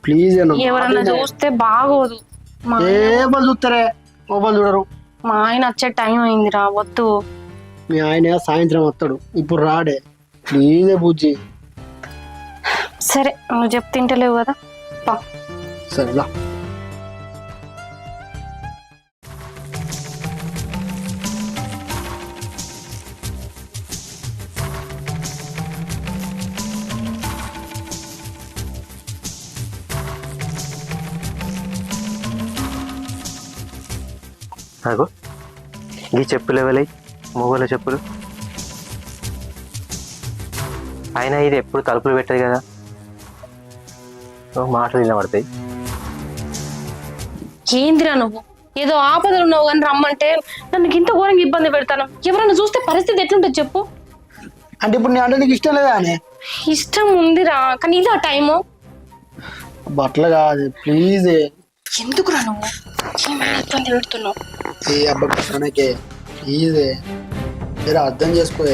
Please ఎవరన్నా చూస్తే బాగోదు. ఏ వాళ్ళు చూస్తారే వాళ్ళు చూడరు. మా ఆయన వచ్చే టైం అయిందిరా, వద్దు. మీ ఆయన సాయంత్రం వస్తాడు, ఇప్పుడు రాడే. ప్లీజే బుజ్జి. సరే నువ్వు చెప్తింటలేవు కదా, పా. సరేలా. నాకు ఈ చెప్పులు ఎవలై మొగోళ్ళ చెప్పులు. అయినా ఇది ఎప్పుడు తలుపులు పెట్టదు కదా, మాటలు వినబడతాయి. ఏందిరా నువ్వు ఏదో ఆపదలు ఉన్నావు కానీ రమ్మంటే నన్ను ఇంత ఘోరంగా ఇబ్బంది పెడతాను. ఎవరన్నా చూస్తే పరిస్థితి ఎట్లుంటుంది చెప్పు. అంటే ఇప్పుడు నేను అంటే నీకు ఇష్టం లేదా అని? ఇష్టం ఉందిరా, కానీ ఇదా టైము. బట్టలు కాదు ప్లీజ్. ఎందుకురా నువ్వు ఏమైనా ఇబ్బంది పెడుతున్నావు? ఏ అబ్బాయి ప్లీజ్ జర అర్థం చేసుకో.